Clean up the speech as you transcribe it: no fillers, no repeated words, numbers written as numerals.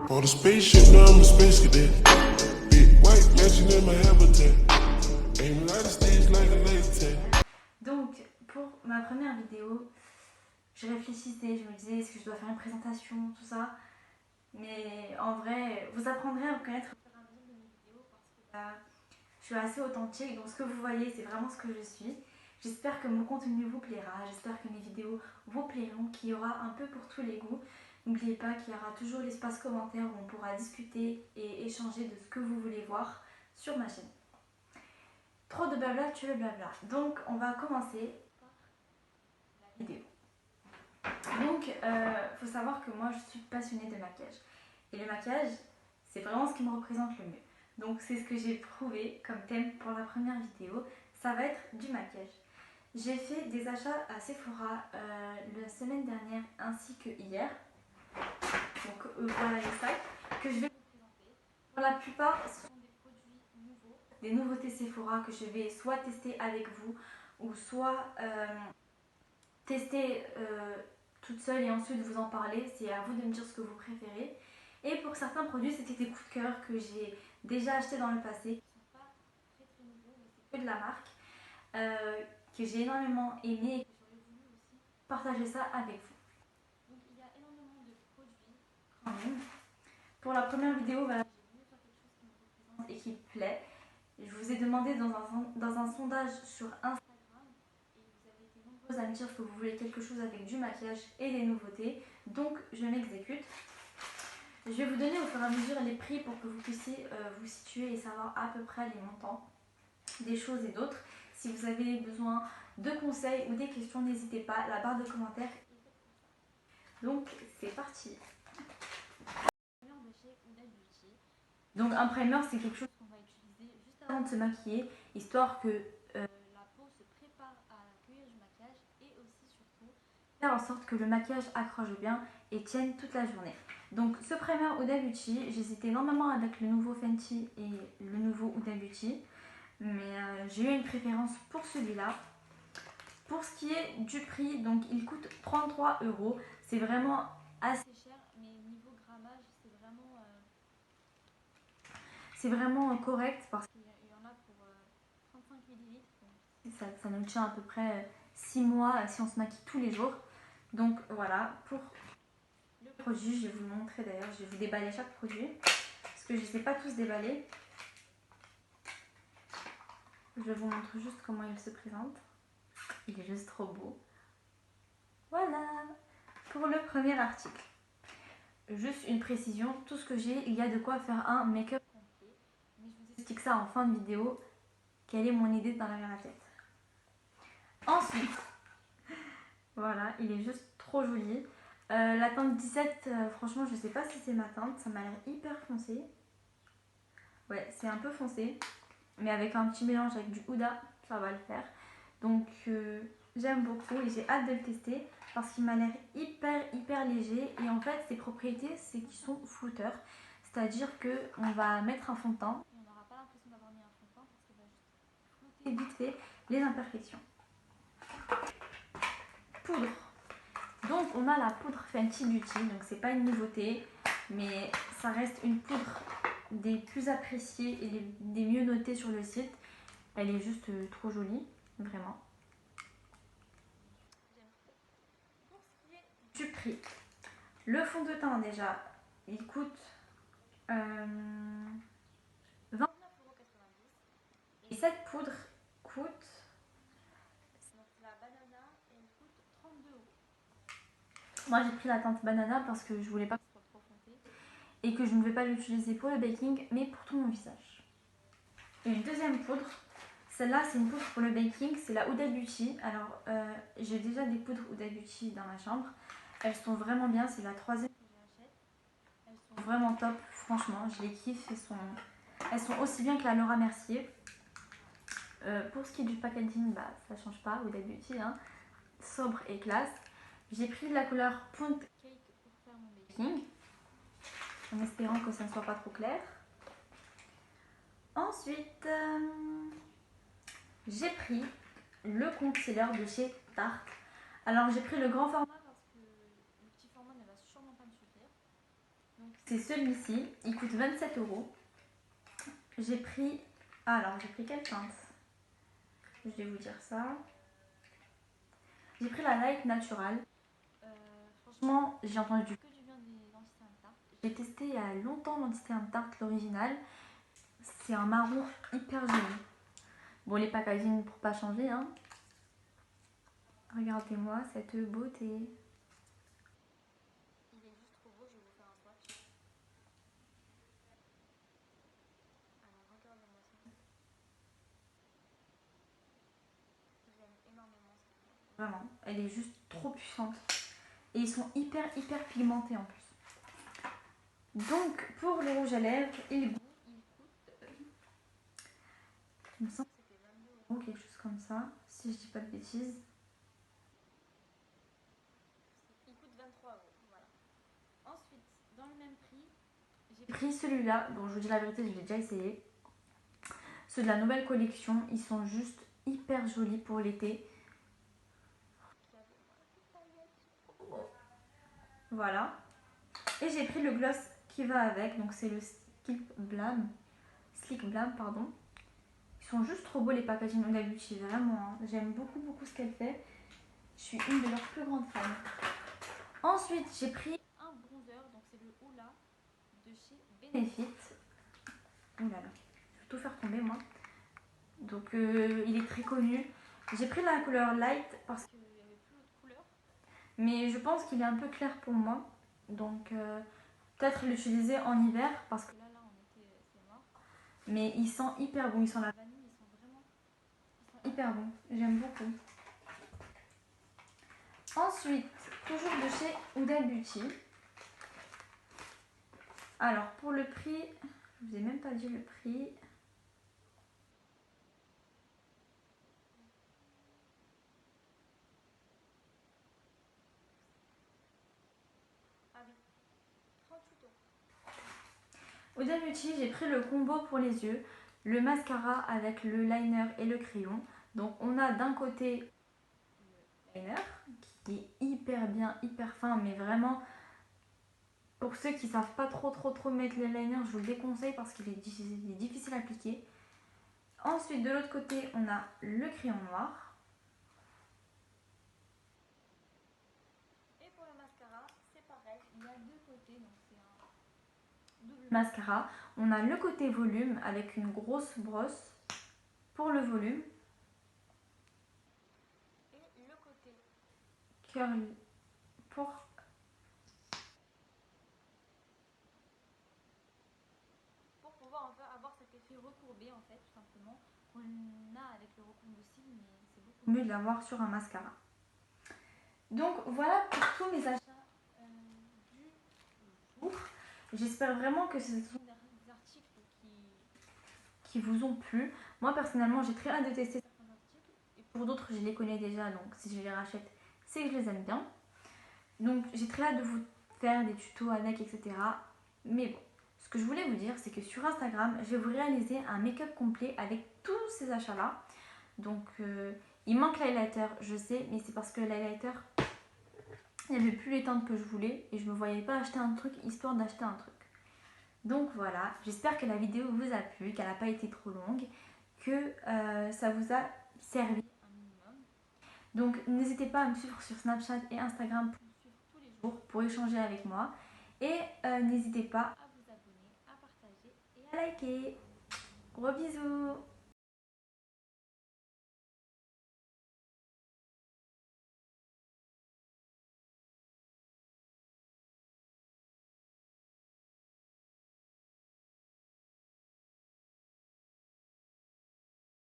On a spaceship, now I'm a space cadet. Big white mansion in my habitat. Aim light stage like a laser. Donc, pour ma première vidéo, je réfléchissais, je me disais est-ce que je dois faire une présentation, tout ça. Mais en vrai, vous apprendrez à me connaître au fur et à mesure de mes vidéos parce que je suis assez authentique. Donc, ce que vous voyez, c'est vraiment ce que je suis. J'espère que mon contenu vous plaira, j'espère que mes vidéos vous plairont, qu'il y aura un peu pour tous les goûts. N'oubliez pas qu'il y aura toujours l'espace commentaire où on pourra discuter et échanger de ce que vous voulez voir sur ma chaîne. Trop de blabla, tu veux blabla. Donc on va commencer par la vidéo. Donc faut savoir que moi je suis passionnée de maquillage. Et le maquillage, c'est vraiment ce qui me représente le mieux. Donc c'est ce que j'ai trouvé comme thème pour la première vidéo. Ça va être du maquillage. J'ai fait des achats à Sephora la semaine dernière ainsi que hier. Donc voilà les sacs que je vais vous présenter. Pour la plupart, ce sont des produits nouveaux, des nouveautés Sephora que je vais soit tester avec vous ou soit tester toute seule et ensuite vous en parler. C'est à vous de me dire ce que vous préférez. Et pour certains produits, c'était des coups de cœur que j'ai déjà achetés dans le passé, qui ne sont pas très nouveaux, mais c'est que de la marque, que j'ai énormément aimé et que j'aurais voulu aussi partager ça avec vous. Donc il y a énormément de produits quand même. Pour la première vidéo, voilà, j'ai voulu faire quelque chose qui me représente et qui me plaît. Je vous ai demandé dans un sondage sur Instagram et vous avez été nombreuses à me dire que vous voulez quelque chose avec du maquillage et des nouveautés. Donc je m'exécute. Je vais vous donner au fur et à mesure les prix pour que vous puissiez vous situer et savoir à peu près les montants des choses et d'autres. Si vous avez besoin de conseils ou des questions, n'hésitez pas, la barre de commentaires est faite pour ça. Donc c'est parti. Donc un primer, c'est quelque chose qu'on va utiliser juste avant de se maquiller, histoire que la peau se prépare à accueillir du maquillage et aussi surtout faire en sorte que le maquillage accroche bien et tienne toute la journée. Donc ce primer Huda Beauty, j'hésitais normalement avec le nouveau Fenty et le nouveau Huda Beauty, mais j'ai eu une préférence pour celui-là. Pour ce qui est du prix, donc il coûte 33 €. C'est vraiment assez cher, mais niveau grammage, c'est vraiment correct parce qu'il y en a pour 35 ml. Ça nous tient à peu près 6 mois si on se maquille tous les jours. Donc voilà, pour le produit, je vais vous le montrer d'ailleurs. Je vais vous déballer chaque produit parce que je ne les ai pas tous déballés. Je vous montre juste comment il se présente. Il est juste trop beau. Voilà pour le premier article. Juste une précision, tout ce que j'ai, il y a de quoi faire un make-up complet. Mais je vous explique ça en fin de vidéo, quelle est mon idée dans la tête. Ensuite, voilà, il est juste trop joli. La teinte 17, franchement, je sais pas si c'est ma teinte, ça m'a l'air hyper foncé. Ouais, c'est un peu foncé, mais avec un petit mélange avec du Huda, ça va le faire. Donc, j'aime beaucoup et j'ai hâte de le tester parce qu'il m'a l'air hyper léger. Et en fait, ses propriétés, c'est qu'ils sont flouteurs. C'est-à-dire qu'on va mettre un fond de teint et on n'aura pas l'impression d'avoir mis un fond de teint parce qu'il va juste flouter vite fait les imperfections. Poudre. Donc on a la poudre Fenty Beauty, donc c'est pas une nouveauté, mais ça reste une poudre des plus appréciées et des mieux notées sur le site. Elle est juste trop jolie, vraiment. Pour ce qui est du prix, le fond de teint déjà, il coûte 29,90 € et cette poudre coûte, la banana, elle coûte 32 €. Moi j'ai pris la teinte banana parce que je voulais pas que ce soit trop foncé et que je ne vais pas l'utiliser pour le baking mais pour tout mon visage. Et une deuxième poudre, celle-là c'est une poudre pour le baking, c'est la Huda Beauty. Alors j'ai déjà des poudres Huda Beauty dans ma chambre, elles sont vraiment bien, c'est la troisième que j'achète. Elles sont vraiment top, franchement, je les kiffe, elles sont aussi bien que la Laura Mercier. Pour ce qui est du packaging, bah ça change pas, Huda Beauty, hein, sobre et classe. J'ai pris de la couleur Pound Cake pour faire mon baking, en espérant que ça ne soit pas trop clair. Ensuite, j'ai pris le concealer de chez Tarte. Alors j'ai pris le grand format parce que le petit format ne va sûrement pas me suffire. Donc c'est celui-ci, il coûte 27 €. J'ai pris... Alors, j'ai pris quelle teinte? Je vais vous dire ça. J'ai pris la Light Natural. Franchement, j'ai entendu que du bien des dentistes Tarte. J'ai testé il y a longtemps l'Antisterne Tarte, l'original. C'est un marron hyper joli. Bon, les packaging pour pas changer, hein. Regardez-moi cette beauté. Il est juste trop beau, je vais vous faire un swatch. Alors, regardez-moi ça. J'aime énormément ça. Vraiment, elle est juste trop puissante. Et ils sont hyper pigmentés en plus. Donc, pour le rouge à lèvres, il coûte... Il me semble que c'était 22 €, quelque chose comme ça, si je dis pas de bêtises. Il coûte 23 €, voilà. Ensuite, dans le même prix, j'ai pris celui-là. Bon, je vous dis la vérité, je l'ai déjà essayé. Ceux de la nouvelle collection, ils sont juste hyper jolis pour l'été. Voilà. Et j'ai pris le gloss qui va avec, donc c'est le Slick Blab, pardon. Ils sont juste trop beaux les packaging Huda Beauty, vraiment. Hein. J'aime beaucoup ce qu'elle fait. Je suis une de leurs plus grandes fans. Ensuite, j'ai pris un bronzer, donc c'est le Hoola de chez Benefit. Oh là là, je vais tout faire tomber moi. Donc il est très connu. J'ai pris la couleur light parce qu'il n'y avait plus d'autres couleurs. Mais je pense qu'il est un peu clair pour moi. Donc peut-être l'utiliser en hiver parce que là en été c'est mort. Mais il sent hyper bon, il sent la vanille, ils sont hyper bons. J'aime beaucoup. Ensuite, toujours de chez Huda Beauty. Alors pour le prix, je vous ai même pas dit le prix. Huda Beauty, j'ai pris le combo pour les yeux, le mascara avec le liner et le crayon. Donc on a d'un côté le liner qui est hyper bien, hyper fin, mais vraiment pour ceux qui savent pas trop mettre le liner, je vous le déconseille parce qu'il est difficile à appliquer. Ensuite de l'autre côté on a le crayon noir. Et pour le mascara c'est pareil, il y a deux côtés, donc c'est un double mascara. On a le côté volume avec une grosse brosse pour le volume. Et le côté curl pour pouvoir avoir cet effet recourbé en fait, tout simplement. On a avec le recourbe aussi, mais c'est beaucoup mieux de l'avoir sur un mascara. Donc voilà pour tous mes achats du jour. J'espère vraiment que ce sont des articles qui vous ont plu. Moi personnellement j'ai très hâte de tester certains articles. Et pour d'autres je les connais déjà, donc si je les rachète c'est que je les aime bien. Donc j'ai très hâte de vous faire des tutos avec, etc. Mais bon, ce que je voulais vous dire c'est que sur Instagram je vais vous réaliser un make-up complet avec tous ces achats là. Donc il manque l'highlighter, je sais, mais c'est parce que l'highlighter il n'y avait plus les teintes que je voulais et je ne me voyais pas acheter un truc histoire d'acheter un truc. Donc voilà, j'espère que la vidéo vous a plu, qu'elle n'a pas été trop longue, que ça vous a servi un minimum. Donc n'hésitez pas à me suivre sur Snapchat et Instagram pour me suivre tous les jours, pour échanger avec moi. Et n'hésitez pas à vous abonner, à partager et à liker. Gros bisous!